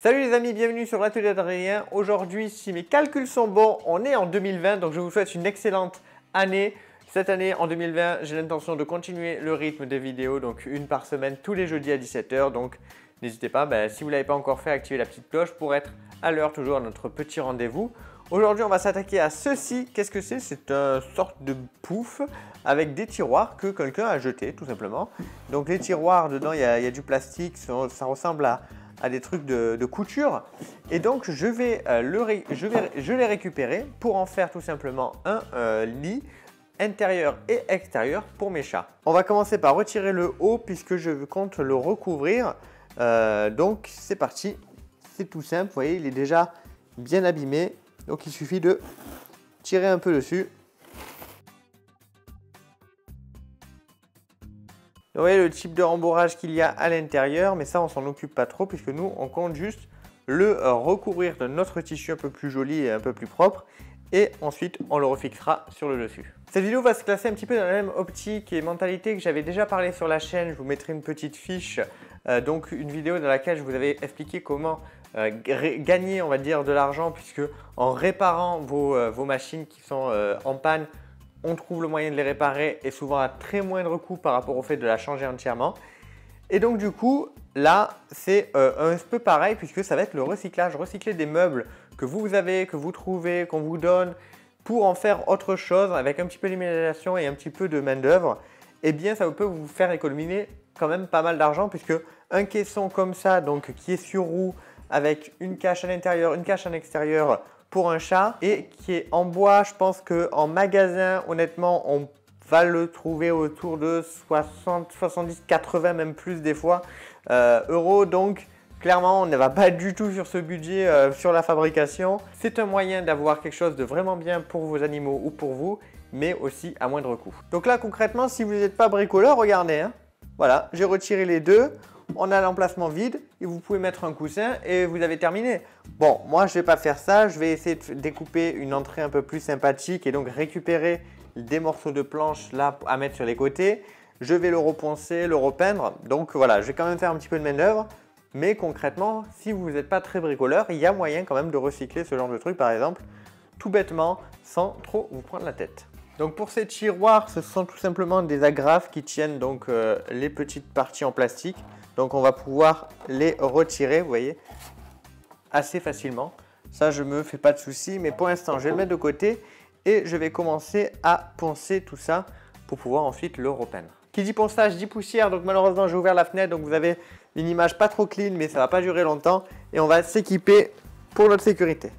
Salut les amis, bienvenue sur l'atelier d'Adrien. Aujourd'hui, si mes calculs sont bons, on est en 2020, donc je vous souhaite une excellente année. Cette année, en 2020, j'ai l'intention de continuer le rythme des vidéos, donc une par semaine, tous les jeudis à 17 h. Donc n'hésitez pas, si vous ne l'avez pas encore fait, activez la petite cloche pour être à l'heure toujours à notre petit rendez-vous. Aujourd'hui, on va s'attaquer à ceci. Qu'est-ce que c'est? C'est une sorte de pouf avec des tiroirs que quelqu'un a jeté, tout simplement. Donc les tiroirs, dedans, il y a du plastique, ça ressemble à des trucs de couture. Et donc, je vais les récupérer pour en faire tout simplement un lit intérieur et extérieur pour mes chats. On va commencer par retirer le haut puisque je compte le recouvrir. Donc, c'est parti. C'est tout simple. Vous voyez, il est déjà bien abîmé. Donc, il suffit de tirer un peu dessus. Vous voyez le type de rembourrage qu'il y a à l'intérieur, mais ça, on s'en occupe pas trop puisque nous, on compte juste le recouvrir de notre tissu un peu plus joli et un peu plus propre. Et ensuite, on le refixera sur le dessus. Cette vidéo va se classer un petit peu dans la même optique et mentalité que j'avais déjà parlé sur la chaîne. Je vous mettrai une petite fiche, donc une vidéo dans laquelle je vous avais expliqué comment gagner, on va dire, de l'argent puisque en réparant vos machines qui sont en panne, on trouve le moyen de les réparer et souvent à très moindre coût par rapport au fait de la changer entièrement. Et donc du coup, là, c'est un peu pareil puisque ça va être le recyclage. Recycler des meubles que vous avez, que vous trouvez, qu'on vous donne pour en faire autre chose avec un petit peu d'imagination et un petit peu de main d'œuvre. Eh bien, ça peut vous faire économiser quand même pas mal d'argent puisque un caisson comme ça, donc qui est sur roue avec une cache à l'intérieur, une cache à l'extérieur pour un chat et qui est en bois, je pense qu'en magasin, honnêtement, on va le trouver autour de 60, 70, 80, même plus des fois euros. Donc, clairement, on ne va pas du tout sur ce budget sur la fabrication. C'est un moyen d'avoir quelque chose de vraiment bien pour vos animaux ou pour vous, mais aussi à moindre coût. Donc là, concrètement, si vous n'êtes pas bricoleur, regardez. Voilà, j'ai retiré les deux. On a l'emplacement vide et vous pouvez mettre un coussin et vous avez terminé. Bon, moi, je ne vais pas faire ça. Je vais essayer de découper une entrée un peu plus sympathique et donc récupérer des morceaux de planche là à mettre sur les côtés. Je vais le reponcer, le repeindre. Donc voilà, je vais quand même faire un petit peu de main d'œuvre. Mais concrètement, si vous n'êtes pas très bricoleur, il y a moyen quand même de recycler ce genre de truc, par exemple, tout bêtement, sans trop vous prendre la tête. Donc pour ces tiroirs, ce sont tout simplement des agrafes qui tiennent donc les petites parties en plastique. Donc on va pouvoir les retirer, vous voyez, assez facilement. Ça, je ne me fais pas de soucis, mais pour l'instant, je vais le mettre de côté et je vais commencer à poncer tout ça pour pouvoir ensuite le repeindre. Qui dit ponçage dit poussière, donc malheureusement, j'ai ouvert la fenêtre, donc vous avez une image pas trop clean, mais ça ne va pas durer longtemps et on va s'équiper pour notre sécurité.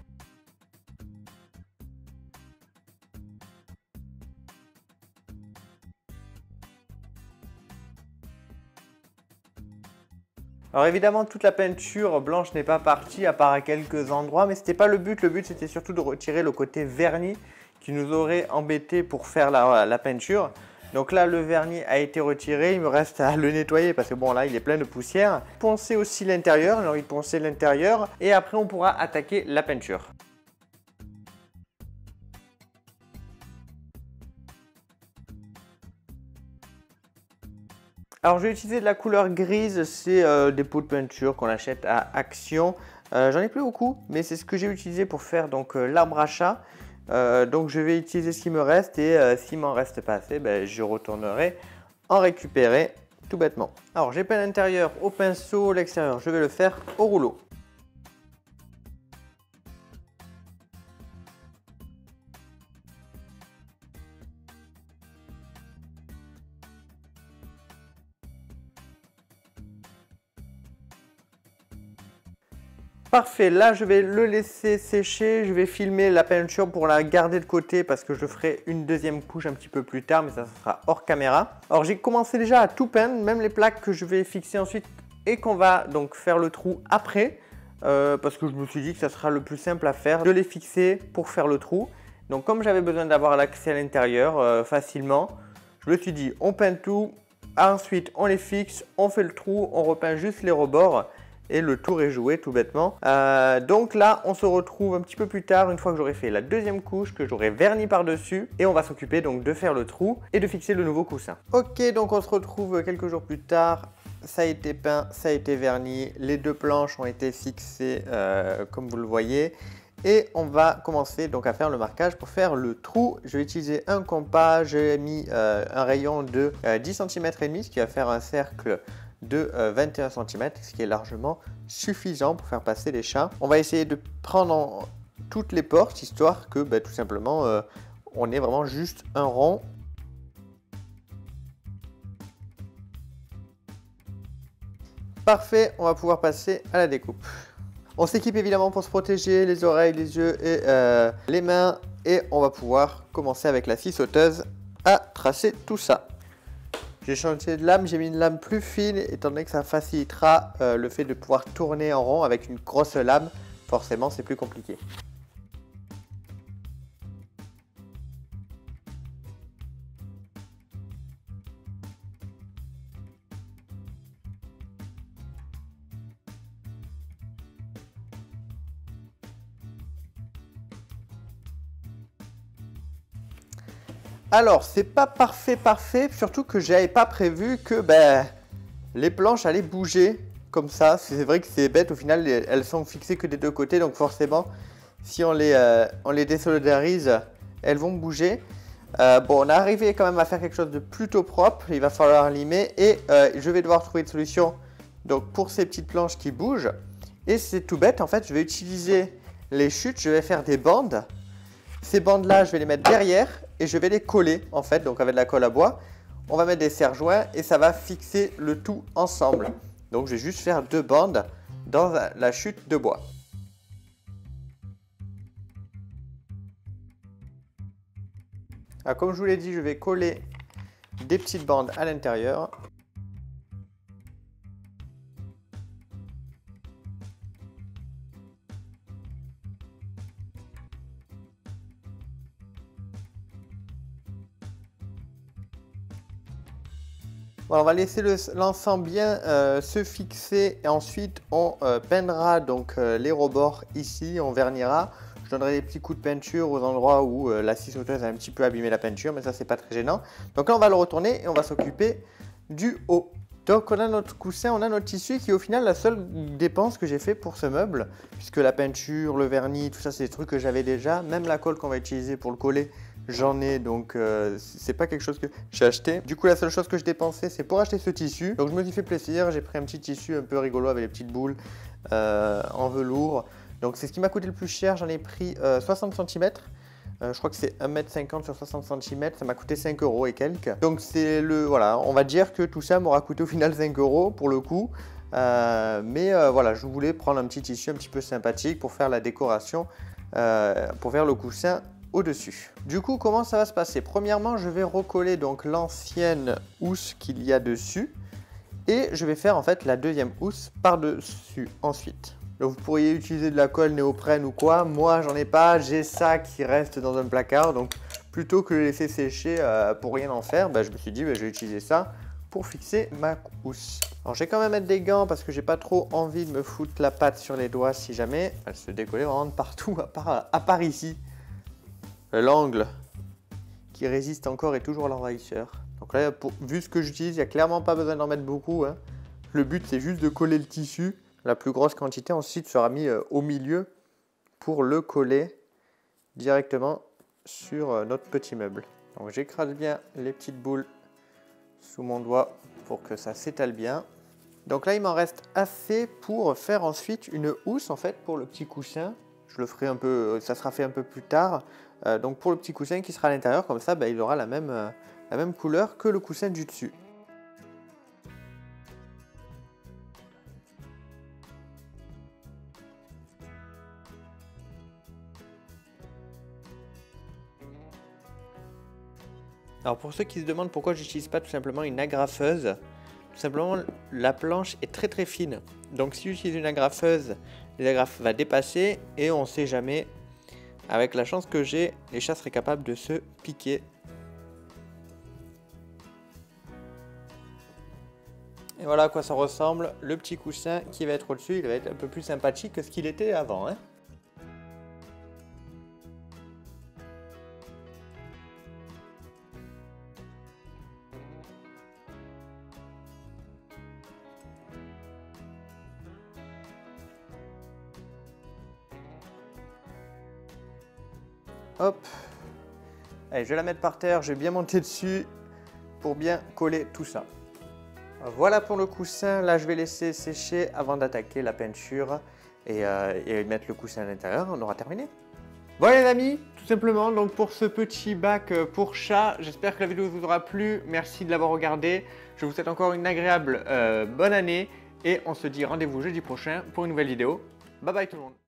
Alors évidemment, toute la peinture blanche n'est pas partie à part à quelques endroits, mais ce n'était pas le but. Le but, c'était surtout de retirer le côté vernis qui nous aurait embêté pour faire la peinture. Donc là, le vernis a été retiré. Il me reste à le nettoyer parce que bon, là, il est plein de poussière. Poncer aussi l'intérieur. J'ai envie de poncer l'intérieur et après, on pourra attaquer la peinture. Alors, je vais utiliser de la couleur grise, c'est des pots de peinture qu'on achète à Action. J'en ai plus beaucoup, mais c'est ce que j'ai utilisé pour faire donc l'arbre à chat. Donc, je vais utiliser ce qui me reste et s'il m'en reste pas assez, je retournerai en récupérer tout bêtement. Alors, j'ai peint l'intérieur au pinceau, l'extérieur, je vais le faire au rouleau. Parfait, là je vais le laisser sécher, je vais filmer la peinture pour la garder de côté parce que je ferai une deuxième couche un petit peu plus tard, mais ça sera hors caméra. Alors j'ai commencé déjà à tout peindre, même les plaques que je vais fixer ensuite et qu'on va donc faire le trou après, parce que je me suis dit que ça sera le plus simple à faire, de les fixer pour faire le trou. Donc comme j'avais besoin d'avoir l'accès à l'intérieur facilement, je me suis dit on peint tout, ensuite on les fixe, on fait le trou, on repeint juste les rebords. Et le tour est joué tout bêtement. Donc là, on se retrouve un petit peu plus tard, une fois que j'aurai fait la deuxième couche, que j'aurai verni par-dessus. Et on va s'occuper donc de faire le trou et de fixer le nouveau coussin. Ok, donc on se retrouve quelques jours plus tard. ça a été peint, ça a été verni, les deux planches ont été fixées comme vous le voyez. Et on va commencer donc à faire le marquage. Pour faire le trou, je vais utiliser un compas, j'ai mis un rayon de 10 cm et demi, ce qui va faire un cercle de 21 cm, ce qui est largement suffisant pour faire passer les chats. On va essayer de prendre toutes les portes, histoire que tout simplement on ait vraiment juste un rond. Parfait, on va pouvoir passer à la découpe. On s'équipe évidemment pour se protéger les oreilles, les yeux et les mains. Et on va pouvoir commencer avec la scie sauteuse à tracer tout ça. J'ai changé de lame, j'ai mis une lame plus fine étant donné que ça facilitera le fait de pouvoir tourner en rond avec une grosse lame. Forcément, c'est plus compliqué. Alors, c'est pas parfait, surtout que j'avais pas prévu que les planches allaient bouger comme ça. C'est vrai que c'est bête, au final, elles sont fixées que des deux côtés, donc forcément, si on les désolidarise, elles vont bouger. Bon, on est arrivé quand même à faire quelque chose de plutôt propre, il va falloir limer et je vais devoir trouver une solution donc, pour ces petites planches qui bougent. Et c'est tout bête, en fait, je vais utiliser les chutes, je vais faire des bandes. Ces bandes-là, je vais les mettre derrière et je vais les coller en fait, donc avec de la colle à bois. On va mettre des serre-joints et ça va fixer le tout ensemble. Donc je vais juste faire deux bandes dans la chute de bois. Alors, comme je vous l'ai dit, je vais coller des petites bandes à l'intérieur. Voilà, on va laisser l'ensemble bien se fixer et ensuite on peindra donc les rebords ici, on vernira. Je donnerai des petits coups de peinture aux endroits où la scie sauteuse a un petit peu abîmé la peinture, mais ça c'est pas très gênant. Donc là on va le retourner et on va s'occuper du haut. Donc on a notre coussin, on a notre tissu qui est au final la seule dépense que j'ai fait pour ce meuble, puisque la peinture, le vernis, tout ça c'est des trucs que j'avais déjà, même la colle qu'on va utiliser pour le coller, j'en ai, donc c'est pas quelque chose que j'ai acheté. Du coup la seule chose que je dépensais c'est pour acheter ce tissu, donc je me suis fait plaisir, j'ai pris un petit tissu un peu rigolo avec les petites boules en velours. Donc c'est ce qui m'a coûté le plus cher, j'en ai pris 60 cm. Je crois que c'est 1,50 m sur 60 cm, ça m'a coûté 5 € et quelques. Donc c'est voilà, on va dire que tout ça m'aura coûté au final 5 € pour le coup. Mais voilà, je voulais prendre un petit tissu un petit peu sympathique pour faire la décoration, pour faire le coussin au-dessus. Du coup, comment ça va se passer? Premièrement, je vais recoller donc l'ancienne housse qu'il y a dessus. Et je vais faire en fait la deuxième housse par-dessus ensuite. Donc vous pourriez utiliser de la colle néoprène ou quoi. Moi, j'en ai pas. J'ai ça qui reste dans un placard. Donc plutôt que de le laisser sécher pour rien en faire, je me suis dit je vais utiliser ça pour fixer ma housse. Alors je vais quand même mettre des gants parce que j'ai pas trop envie de me foutre la pâte sur les doigts si jamais. Elle se décollait vraiment de partout à part ici. L'angle qui résiste encore est toujours l'envahisseur. Donc là, vu ce que j'utilise, il n'y a clairement pas besoin d'en mettre beaucoup. Hein. Le but, c'est juste de coller le tissu. La plus grosse quantité ensuite sera mis au milieu pour le coller directement sur notre petit meuble. Donc j'écrase bien les petites boules sous mon doigt pour que ça s'étale bien. Donc là, il m'en reste assez pour faire ensuite une housse en fait pour le petit coussin. Je le ferai un peu, ça sera fait un peu plus tard. Donc pour le petit coussin qui sera à l'intérieur, comme ça, il aura la même couleur que le coussin du dessus. Alors pour ceux qui se demandent pourquoi j'utilise pas tout simplement une agrafeuse, tout simplement la planche est très fine. Donc si j'utilise une agrafeuse, l'agrafe va dépasser et on ne sait jamais. Avec la chance que j'ai, les chats seraient capables de se piquer. Et voilà à quoi ça ressemble, le petit coussin qui va être au-dessus, il va être un peu plus sympathique que ce qu'il était avant. Hein. Hop. Allez, je vais la mettre par terre, je vais bien monter dessus pour bien coller tout ça. Voilà pour le coussin. Là, je vais laisser sécher avant d'attaquer la peinture et mettre le coussin à l'intérieur. On aura terminé. Voilà les amis, tout simplement donc pour ce petit bac pour chat. J'espère que la vidéo vous aura plu. Merci de l'avoir regardé. Je vous souhaite encore une agréable bonne année et on se dit rendez-vous jeudi prochain pour une nouvelle vidéo. Bye bye tout le monde.